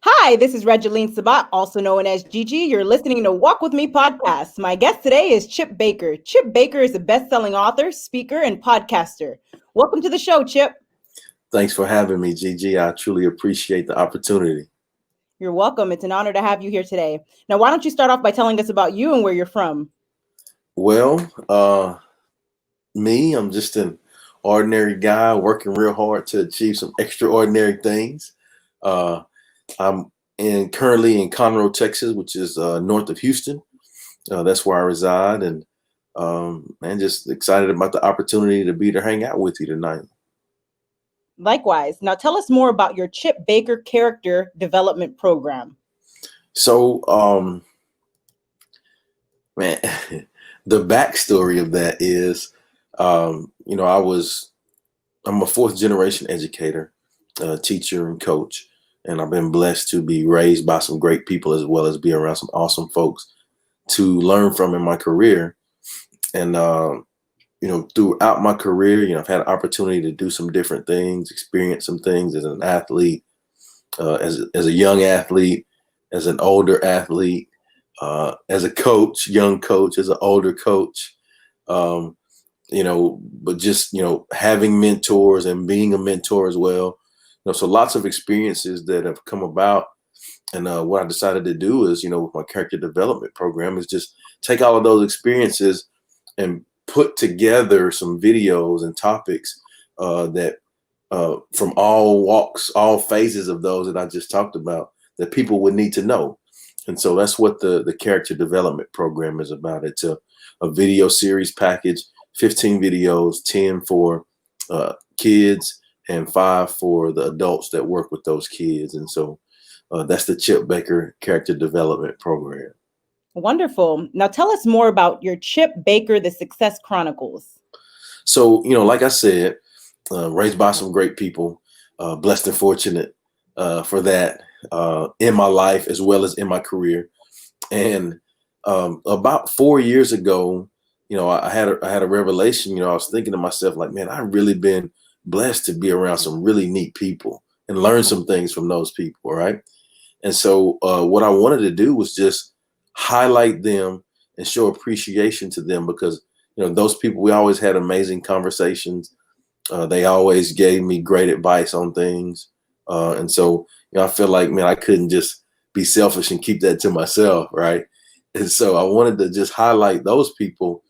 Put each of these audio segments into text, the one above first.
Hi, this is Regeline Sabat, also known as Gigi. You're listening to Walk With Me podcast. My guest today is Chip Baker. Chip Baker is a best-selling author, speaker, and podcaster. Welcome to the show, Chip. Thanks for having me, Gigi. I truly appreciate the opportunity. You're welcome. It's an honor to have you here today. Now, why don't you start off by telling us about you and where you're from? Well, I'm just an ordinary guy working real hard to achieve some extraordinary things. Uh, I'm currently in Conroe, Texas, which is north of Houston. That's where I reside, and just excited about the opportunity to be to hang out with you tonight. Likewise. Now, tell us more about your Chip Baker character development program. So, man, the backstory of that is, I'm a fourth generation educator, teacher, and coach, and I've been blessed to be raised by some great people as well as be around some awesome folks to learn from in my career. And throughout my career, I've had an opportunity to do some different things, experience some things as an athlete, as a young athlete, as an older athlete, as a coach, young coach, as an older coach. Um, but just, having mentors and being a mentor as well. So lots of experiences that have come about. And what I decided to do is, with my character development program is just take all of those experiences and put together some videos and topics that from all walks, all phases of those that I just talked about that people would need to know. And so that's what the character development program is about. It's a video series package, 15 videos, 10 for kids and 5 for the adults that work with those kids. And so that's the Chip Baker character development program. Wonderful. Now, tell us more about your Chip Baker, the Success Chronicles. So, like I said, raised by some great people, blessed and fortunate for that in my life as well as in my career. And about 4 years ago, I had a revelation. I was thinking to myself, like, man, I've really been blessed to be around some really neat people and learn some things from those people, right? And so what I wanted to do was just highlight them and show appreciation to them because, those people, we always had amazing conversations. They always gave me great advice on things. And so, I feel like, man, I couldn't just be selfish and keep that to myself, right? And so I wanted to just highlight those people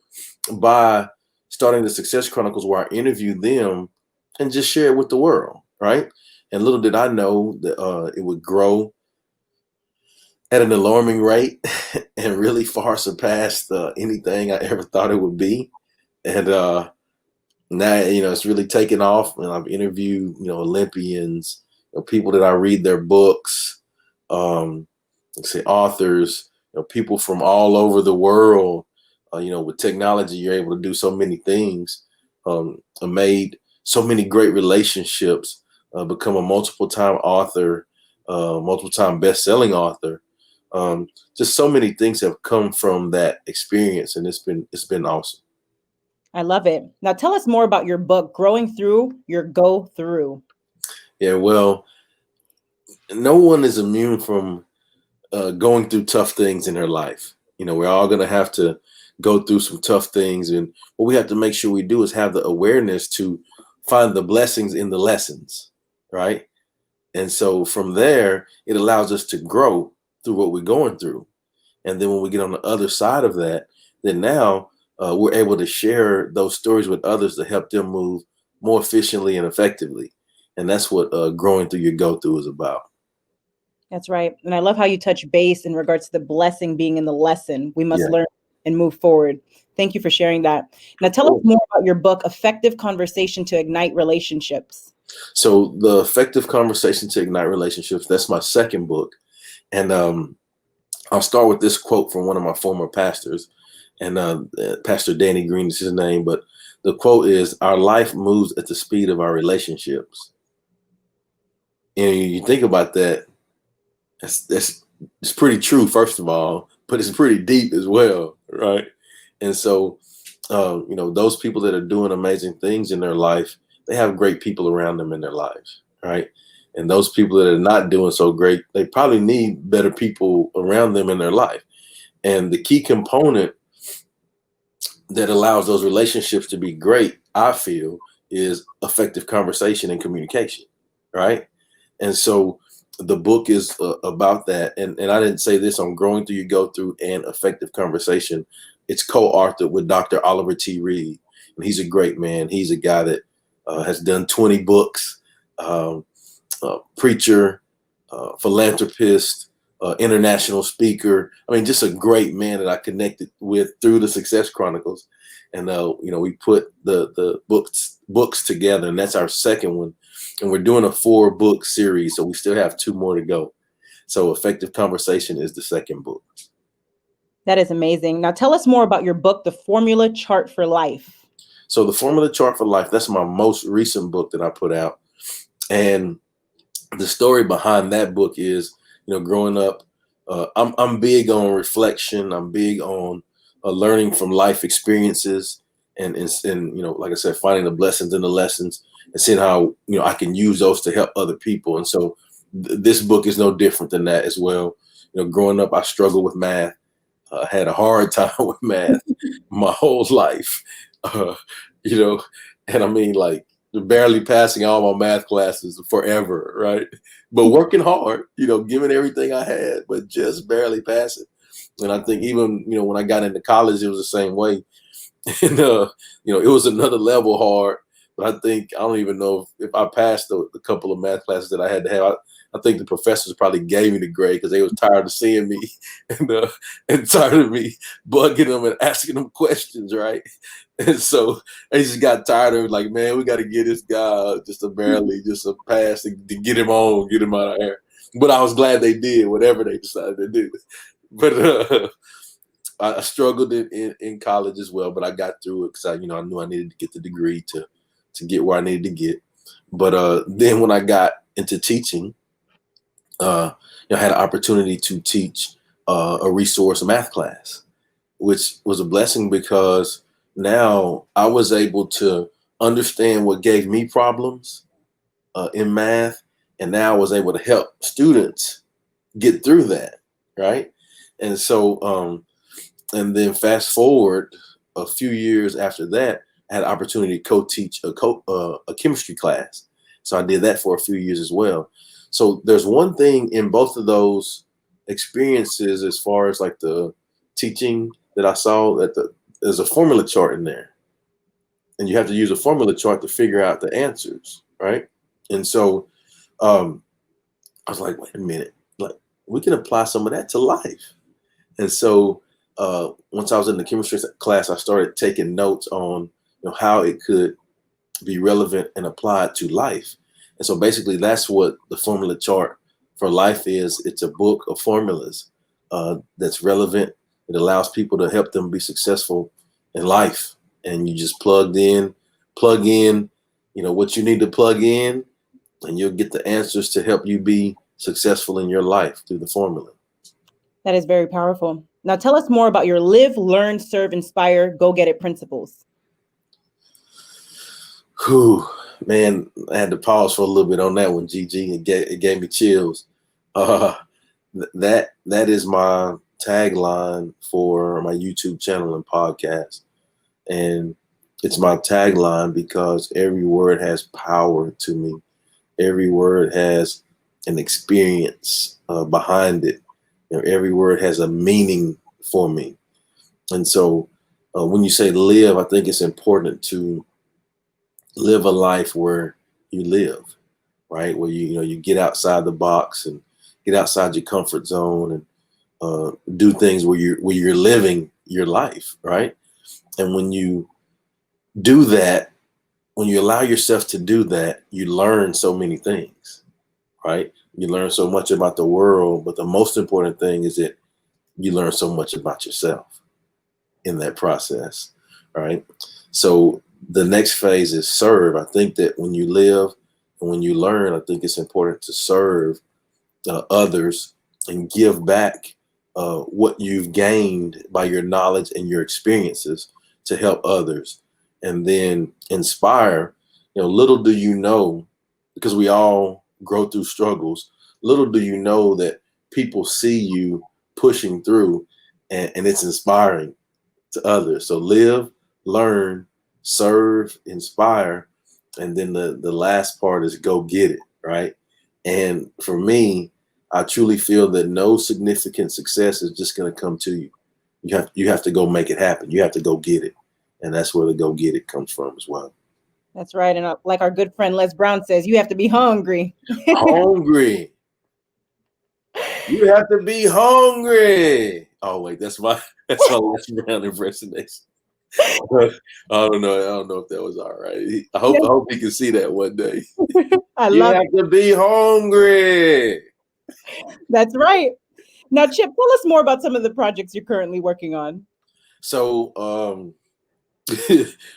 by starting the Success Chronicles where I interview them and just share it with the world, right? And little did I know that it would grow at an alarming rate and really far surpassed anything I ever thought it would be. And now, it's really taken off. And I've interviewed, Olympians, people that I read their books, let's say authors, people from all over the world. With technology, you're able to do so many things. I made so many great relationships, become a multiple time author, multiple time best-selling author. Just so many things have come from that experience, and it's been awesome. I love it. Now, tell us more about your book, Growing Through Your Go Through. Yeah, well, no one is immune from going through tough things in their life. We're all going to have to go through some tough things. And what we have to make sure we do is have the awareness to find the blessings in the lessons, right? And so from there, it allows us to grow through what we're going through. And then when we get on the other side of that, then now we're able to share those stories with others to help them move more efficiently and effectively. And that's what growing through your go through is about. That's right. And I love how you touch base in regards to the blessing being in the lesson. We must Yeah. learn and move forward. Thank you for sharing that. Now, tell us more about your book, Effective Conversation to Ignite Relationships. So the Effective Conversation to Ignite Relationships, that's my second book. And I'll start with this quote from one of my former pastors. And Pastor Danny Green is his name. But the quote is, "Our life moves at the speed of our relationships." And you think about that, it's pretty true, first of all, but it's pretty deep as well, right? And so, those people that are doing amazing things in their life, they have great people around them in their lives, right? And those people that are not doing so great, they probably need better people around them in their life. And the key component that allows those relationships to be great, I feel, is effective conversation and communication, right? And so the book is about that. And I didn't say this on Growing Through You Go Through and Effective Conversation. It's co-authored with Dr. Oliver T. Reed. And he's a great man. He's a guy that has done 20 books, preacher, philanthropist, international speaker. I mean, just a great man that I connected with through the Success Chronicles. And, we put the books together, and that's our second one. And we're doing a 4-book series, so we still have 2 more to go. So Effective Conversation is the second book. That is amazing. Now tell us more about your book, The Formula Chart for Life. So The Formula Chart for Life, that's my most recent book that I put out. And the story behind that book is, growing up, I'm big on reflection. I'm big on learning from life experiences and like I said, finding the blessings in the lessons and seeing how, I can use those to help other people. And so this book is no different than that as well. Growing up, I struggled with math. I had a hard time with math my whole life, and I mean, like, barely passing all my math classes forever, right? But working hard, giving everything I had, but just barely passing. And I think even, when I got into college, it was the same way. And, it was another level hard. But I don't even know if I passed the couple of math classes that I had to have. I think the professors probably gave me the grade because they was tired of seeing me and tired of me bugging them and asking them questions, right? And so they just got tired of it. Like, man, we got to get this guy just a pass to get him on, get him out of here. But I was glad they did whatever they decided to do. But I struggled in college as well, but I got through it because I knew I needed to get the degree to get where I needed to get. But then when I got into teaching, I had an opportunity to teach a resource math class, which was a blessing because now I was able to understand what gave me problems in math. And now I was able to help students get through that, right? And so, and then fast forward a few years after that, I had an opportunity to co-teach a chemistry class. So I did that for a few years as well. So there's one thing in both of those experiences as far as like the teaching that I saw that there's a formula chart in there. And you have to use a formula chart to figure out the answers, right? And so I was like, wait a minute, like we can apply some of that to life. And so once I was in the chemistry class, I started taking notes on how it could be relevant and applied to life. And so basically that's what the formula chart for life is. It's a book of formulas that's relevant. It allows people to help them be successful in life. And you just plug in, what you need to plug in, and you'll get the answers to help you be successful in your life through the formula. That is very powerful. Now tell us more about your live, learn, serve, inspire, go get it principles. Whew, man, I had to pause for a little bit on that one, Gigi. It gave me chills. That is my tagline for my YouTube channel and podcast. And it's my tagline because every word has power to me. Every word has an experience behind it. Every word has a meaning for me. And so when you say live, I think it's important to live a life where you live, right? Where you get outside the box and get outside your comfort zone and do things where you're living your life, right? And when you do that, when you allow yourself to do that, you learn so many things, right? You learn so much about the world, but the most important thing is that you learn so much about yourself in that process, right? So the next phase is serve. I think that when you live and when you learn, I think it's important to serve others and give back what you've gained by your knowledge and your experiences to help others. And then inspire. Little do you know, because we all grow through struggles, little do you know that people see you pushing through, and it's inspiring to others. So live, learn, serve, inspire, and then the last part is go get it, right? And for me, I truly feel that no significant success is just going to come to you. You have to go make it happen. You have to go get it, and that's where the go get it comes from as well. That's right. And like our good friend Les Brown says, you have to be hungry. Hungry. You have to be hungry. Oh wait, that's my Les Brown impersonation. I don't know. I don't know if that was all right. I hope he can see that one day. I You love have to be hungry. That's right. Now, Chip, tell us more about some of the projects you're currently working on. So,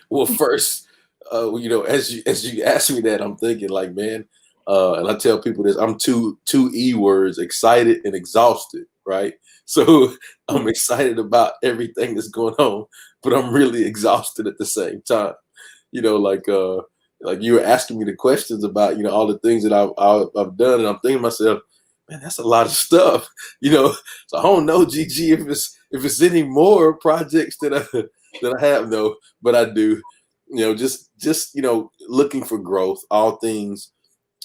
well, first, as you ask me that, I'm thinking like, man, and I tell people this, I'm two E words, excited and exhausted, right? So I'm excited about everything that's going on, but I'm really exhausted at the same time. Like you were asking me the questions about, all the things that I've done, and I'm thinking to myself, man, that's a lot of stuff, So I don't know, GG, if it's any more projects that I have, though, but I do, just looking for growth, all things,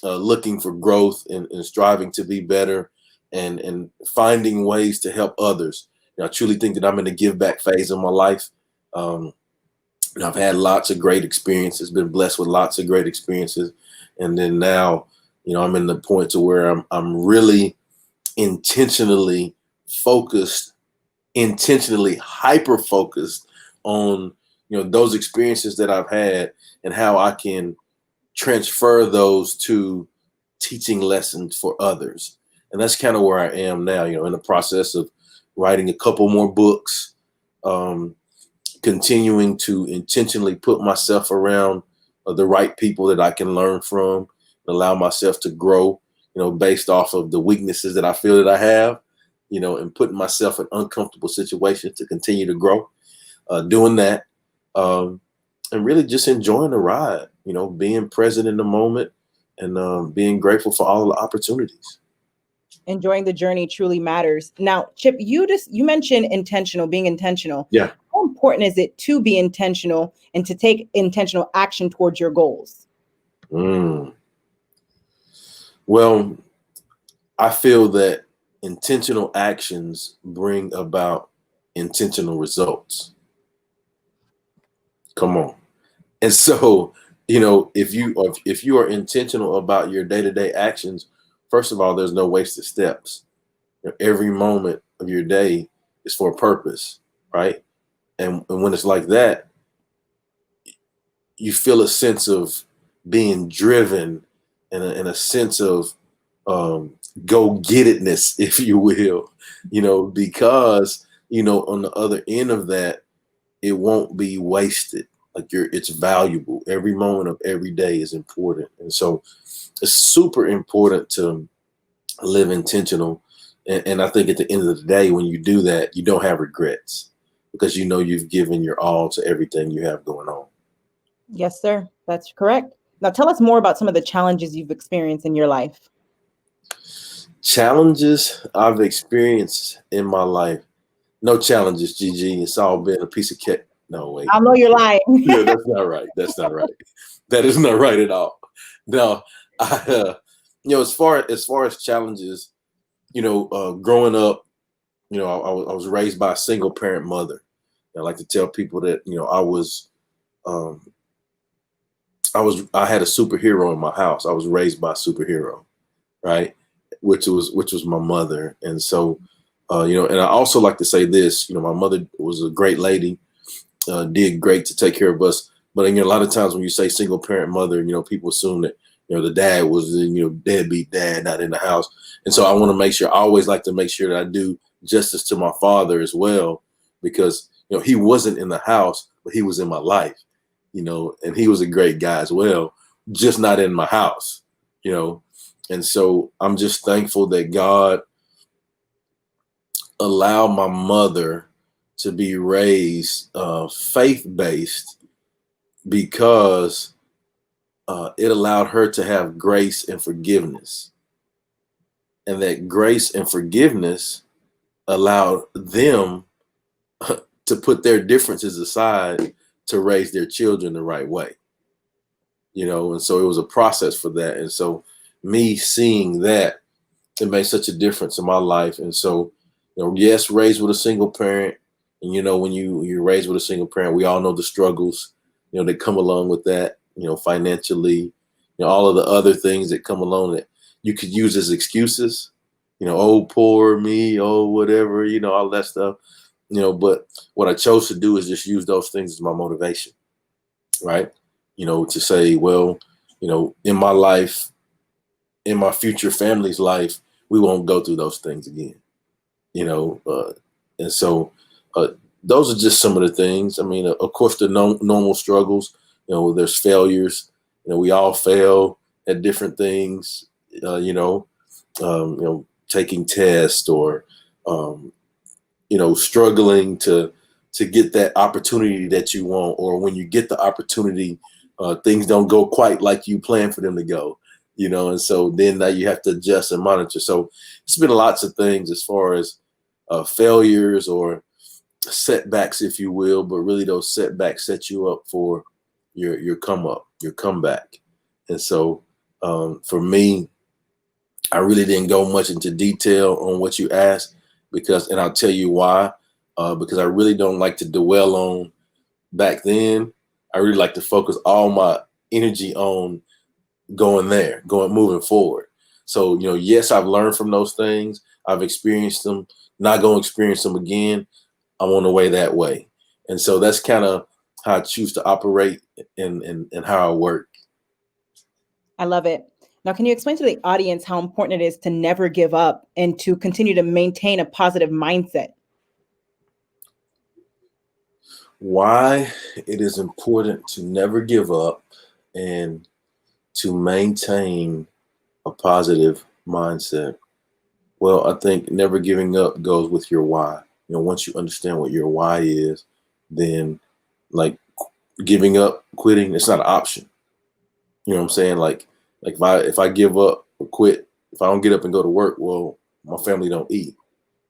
looking for growth and striving to be better, and finding ways to help others. I truly think that I'm in the give back phase of my life. I've had lots of great experiences, been blessed with lots of great experiences, and then now, I'm in the point to where I'm really intentionally focused, intentionally hyper focused on those experiences that I've had and how I can transfer those to teaching lessons for others. And that's kind of where I am now, in the process of writing a couple more books, continuing to intentionally put myself around the right people that I can learn from, allow myself to grow, based off of the weaknesses that I feel that I have, and putting myself in uncomfortable situations to continue to grow, doing that, and really just enjoying the ride, being present in the moment, and being grateful for all the opportunities. Enjoying the journey truly matters. Now, Chip, you mentioned being intentional. Yeah. How important is it to be intentional and to take intentional action towards your goals? Well, I feel that intentional actions bring about intentional results. Come on. And so, if you are intentional about your day-to-day actions, first of all, there's no wasted steps. Every moment of your day is for a purpose, right? And when it's like that, you feel a sense of being driven, and a sense of go get itness, if you will, because on the other end of that, it won't be wasted. Like it's valuable. Every moment of every day is important, and so it's super important to live intentional. And I think at the end of the day, when you do that, you don't have regrets, because you've given your all to everything you have going on. Yes, sir. That's correct. Now, tell us more about some of the challenges you've experienced in your life. Challenges I've experienced in my life. No challenges, GG. It's all been a piece of cake. No, wait. I know you're lying. Yeah, that's not right. That's not right. That is not right at all. No, as far as challenges, growing up, I was raised by a single parent mother. I like to tell people that I had a superhero in my house. I was raised by a superhero, right? Which was my mother. And so, and I also like to say this, my mother was a great lady, did great to take care of us. But a lot of times when you say single parent mother, people assume that, the dad was, deadbeat dad, not in the house. And so I want to make sure, I always like to make sure that I do justice to my father as well, because, he wasn't in the house, but he was in my life, and he was a great guy as well, just not in my house, And so I'm just thankful that God allowed my mother to be raised faith-based, because it allowed her to have grace and forgiveness. And that grace and forgiveness allowed them to put their differences aside to raise their children the right way. And so it was a process for that. And so me seeing that, it made such a difference in my life. And so, yes, raised with a single parent. And, when you're raised with a single parent, we all know the struggles, that come along with that, financially, all of the other things that come along that you could use as excuses, oh, poor me, oh, whatever, all that stuff, but what I chose to do is just use those things as my motivation, right? To say, well, in my life, in my future family's life, we won't go through those things again, and so uh, those are just some of the things. I mean, of course, the normal struggles, there's failures, we all fail at different things, taking tests or, struggling to get that opportunity that you want, or when you get the opportunity, things don't go quite like you plan for them to go, and so then now you have to adjust and monitor. So it's been lots of things as far as failures or setbacks, if you will, but really those setbacks set you up for your come up, your comeback. And so for me, I really didn't go much into detail on what you asked and I'll tell you why, because I really don't like to dwell on back then. I really like to focus all my energy on moving forward. So, yes, I've learned from those things. I've experienced them, not going to experience them again. I'm on the way that way. And so that's kind of how I choose to operate and how I work. I love it. Now, can you explain to the audience how important it is to never give up and to continue to maintain a positive mindset? Why it is important to never give up and to maintain a positive mindset. Well, I think never giving up goes with your why. Once you understand what your why is, then like giving up, quitting, it's not an option. You know what I'm saying? Like if I give up or quit, if I don't get up and go to work, well, my family don't eat.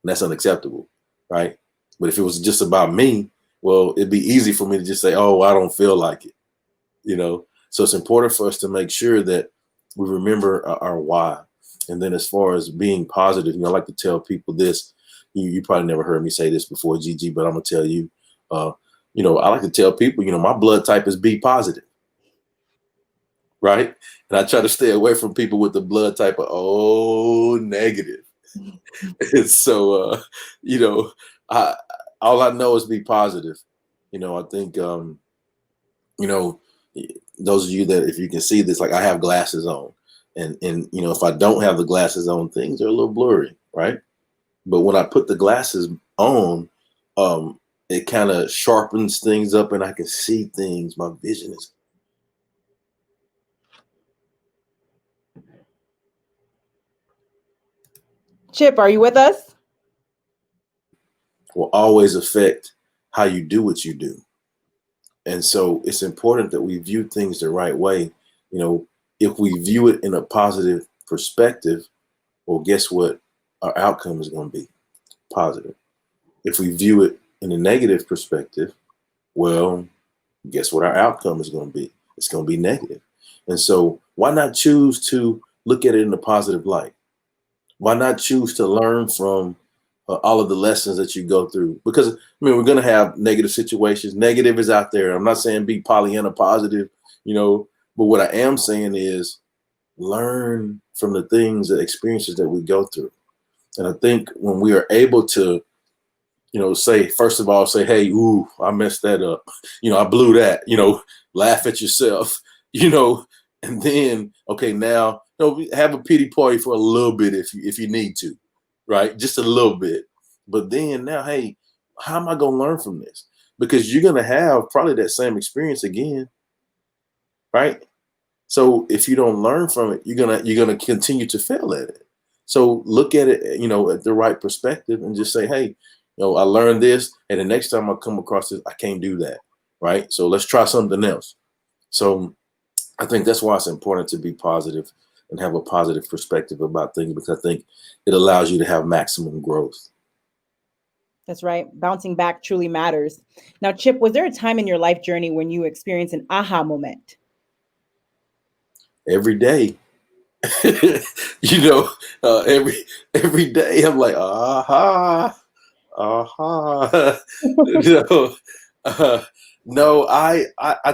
And that's unacceptable, right? But if it was just about me, well, it'd be easy for me to just say, oh, I don't feel like it. So it's important for us to make sure that we remember our why. And then as far as being positive, I like to tell people this. You probably never heard me say this before, Gigi, but I'm gonna tell you. I like to tell people, my blood type is B positive, right? And I try to stay away from people with the blood type of O negative. And so, I all I know is be positive. I think, you know, those of you that if you can see this, like I have glasses on, and if I don't have the glasses on, things are a little blurry, right? But when I put the glasses on, it kind of sharpens things up, and I can see things. My vision Chip, are you with us? will always affect how you do what you do. And so it's important that we view things the right way. If we view it in a positive perspective, well, guess what? Our outcome is going to be positive. If we view it in a negative perspective, well, guess what our outcome is going to be? It's going to be negative. And so why not choose to look at it in a positive light? Why not choose to learn from all of the lessons that you go through? Because we're going to have negative situations. Negative is out there. I'm not saying be Pollyanna positive, but what I am saying is learn from the things, the experiences that we go through. And I think when we are able to, say, first of all, say, hey, ooh, I messed that up. I blew that, laugh at yourself, and then, okay, now, have a pity party for a little bit if you need to, right? Just a little bit. But then now, hey, how am I going to learn from this? Because you're going to have probably that same experience again, right? So if you don't learn from it, you're gonna continue to fail at it. So look at it, at the right perspective, and just say, hey, I learned this, and the next time I come across this, I can't do that, right? So let's try something else. So I think that's why it's important to be positive and have a positive perspective about things, because I think it allows you to have maximum growth. That's right. Bouncing back truly matters. Now, Chip, was there a time in your life journey when you experienced an aha moment? Every day, you know, every day I'm like, aha, aha. you know, uh, no, I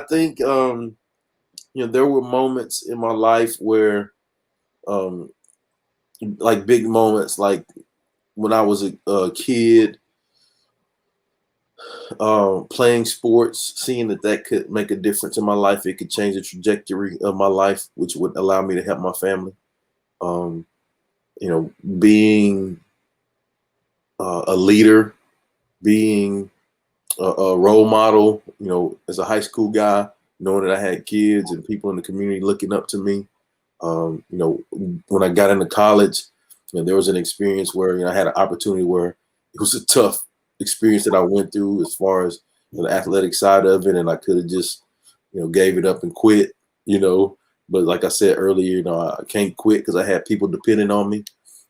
think there were moments in my life where um, like big moments, like when I was a kid, playing sports, seeing that could make a difference in my life. It could change the trajectory of my life, which would allow me to help my family. Um, being a leader, being a role model, as a high school guy, knowing that I had kids and people in the community looking up to me. When I got into college, there was an experience where I had an opportunity where it was a tough experience that I went through as far as the athletic side of it, and I could have just gave it up and quit. But like I said earlier, I can't quit because I had people depending on me,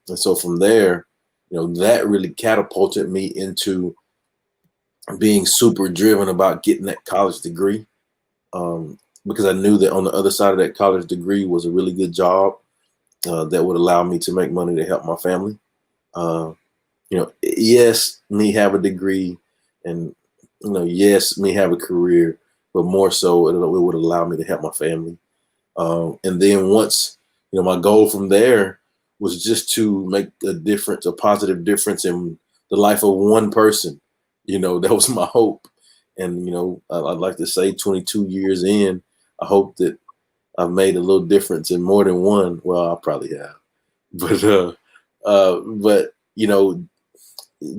and so from there, that really catapulted me into being super driven about getting that college degree, because I knew that on the other side of that college degree was a really good job that would allow me to make money to help my family. Yes, me have a degree, and yes, me have a career, but more so, it would allow me to help my family. And then once, my goal from there was just to make a difference, a positive difference in the life of one person. That was my hope. And I'd like to say, 22 years in, I hope that I've made a little difference in more than one. Well, I probably have, but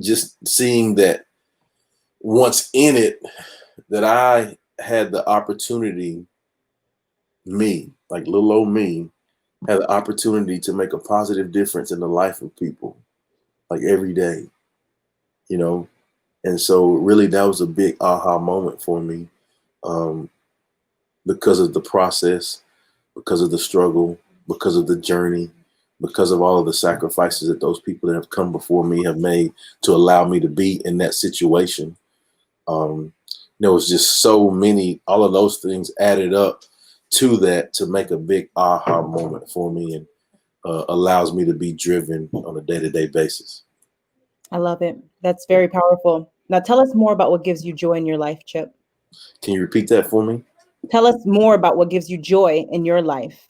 just seeing that once in it, that I had the opportunity, me, like little old me, had the opportunity to make a positive difference in the life of people, like every day, you know. And so, really, that was a big aha moment for me, um, because of the process, because of the struggle, because of the journey, because of all of the sacrifices that those people that have come before me have made to allow me to be in that situation. Um, there was just so many, all of those things added up to that to make a big aha moment for me, and allows me to be driven on a day-to-day basis. I love it. That's very powerful. Now, tell us more about what gives you joy in your life, Chip. Can you repeat that for me? Tell us more about what gives you joy in your life.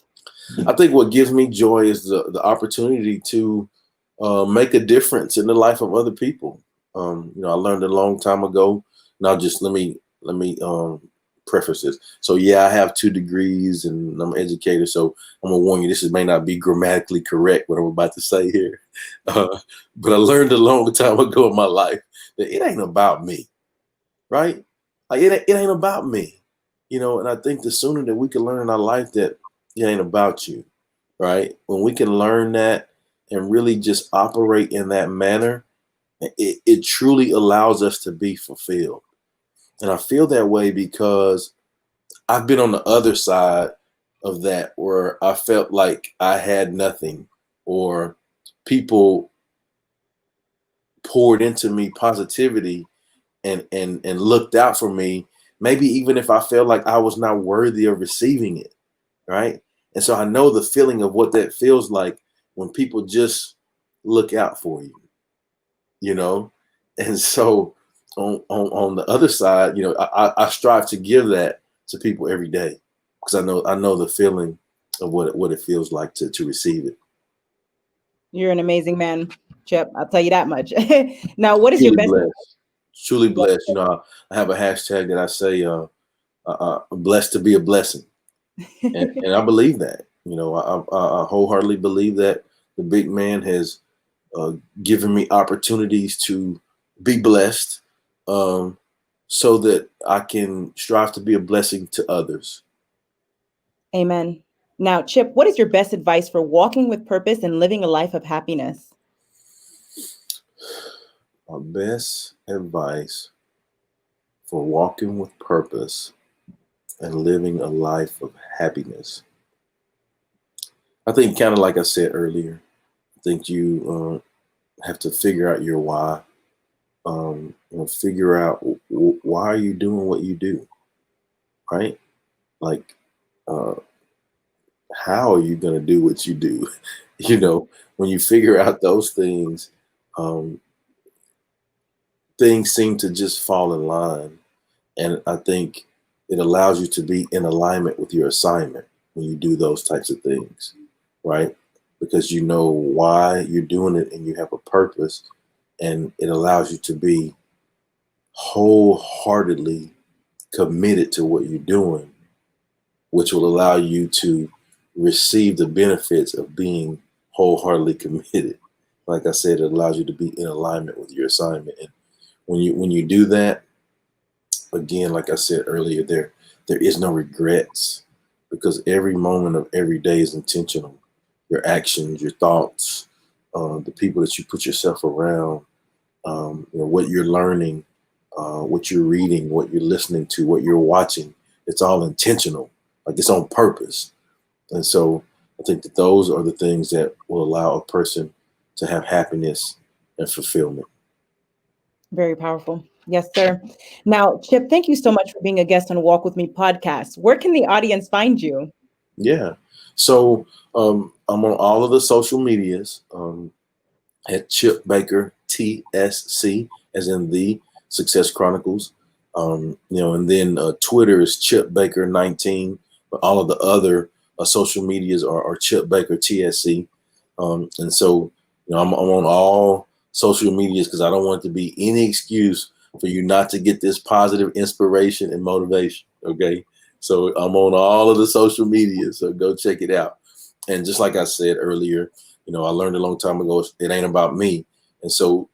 I think what gives me joy is the opportunity to make a difference in the life of other people. I learned a long time ago. Now, just let me preface this. So, yeah, I have 2 degrees and I'm an educator. So, I'm gonna warn you, may not be grammatically correct what I'm about to say here, uh, but I learned a long time ago in my life that it ain't about me, right? Like it ain't about me, And I think the sooner that we can learn in our life that it ain't about you, right? When we can learn that and really just operate in that manner, it truly allows us to be fulfilled. And I feel that way because I've been on the other side of that where I felt like I had nothing, or people poured into me positivity and looked out for me, maybe even if I felt like I was not worthy of receiving it, right? And so I know the feeling of what that feels like when people just look out for you, you know? And so on the other side, I strive to give that to people every day, because I know the feeling of what it feels like to receive it. You're an amazing man, Chip. I'll tell you that much. Now, what is your Truly best? blessed. Truly blessed. I have a hashtag that I say, blessed to be a blessing. And I believe that. I wholeheartedly believe that the big man has uh, given me opportunities to be blessed, um, so that I can strive to be a blessing to others. Amen. Now, Chip, what is your best advice for walking with purpose and living a life of happiness? My best advice for walking with purpose and living a life of happiness. I think, kind of like I said earlier, I think you have to figure out your why. Figure out why are you doing what you do, right? Like, uh, how are you going to do what you do? When you figure out those things, um, things seem to just fall in line. And I think it allows you to be in alignment with your assignment when you do those types of things, right? Because you know why you're doing it and you have a purpose, and it allows you to be wholeheartedly committed to what you're doing, which will allow you to receive the benefits of being wholeheartedly committed. Like I said, it allows you to be in alignment with your assignment. And when you do that, again, like I said earlier, there is no regrets, because every moment of every day is intentional. Your actions, your thoughts, the people that you put yourself around, what you're learning, what you're reading, what you're listening to, what you're watching. It's all intentional, like it's on purpose. And so I think that those are the things that will allow a person to have happiness and fulfillment. Very powerful. Yes, sir. Now, Chip, thank you so much for being a guest on Walk With Me podcast. Where can the audience find you? Yeah. So I'm on all of the social medias. At Chip Baker TSC, as in the Success Chronicles. And then Twitter is Chip Baker 19, but all of the other social medias are Chip Baker TSC. And so, I'm on all social medias because I don't want it to be any excuse for you not to get this positive inspiration and motivation. Okay. So I'm on all of the social media. So go check it out. And just like I said earlier, I learned a long time ago, it ain't about me. And so,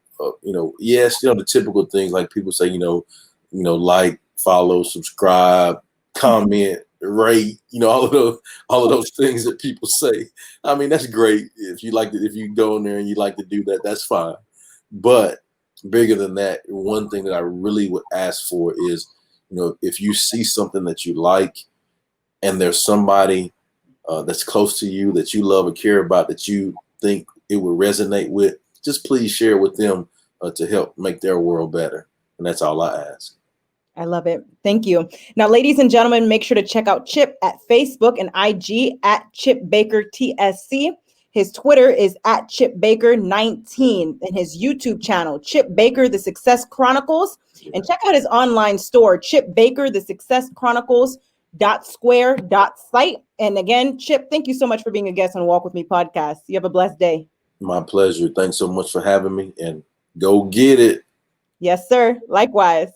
yes, the typical things like people say, like, follow, subscribe, comment, rate, all of those things that people say. I mean, that's great. If you go in there and you like to do that, that's fine. But bigger than that, one thing that I really would ask for is, if you see something that you like and there's somebody that's close to you that you love or care about that you think it would resonate with, just please share with them to help make their world better. And that's all I ask. I love it. Thank you. Now, ladies and gentlemen, make sure to check out Chip at Facebook and IG at Chip Baker TSC. His Twitter is at Chip Baker 19, and his YouTube channel, Chip Baker, The Success Chronicles. And check out his online store, Chip Baker, The Success Chronicles .square.site. And again, Chip, thank you so much for being a guest on Walk With Me podcast. You have a blessed day. My pleasure. Thanks so much for having me, and go get it. Yes, sir. Likewise.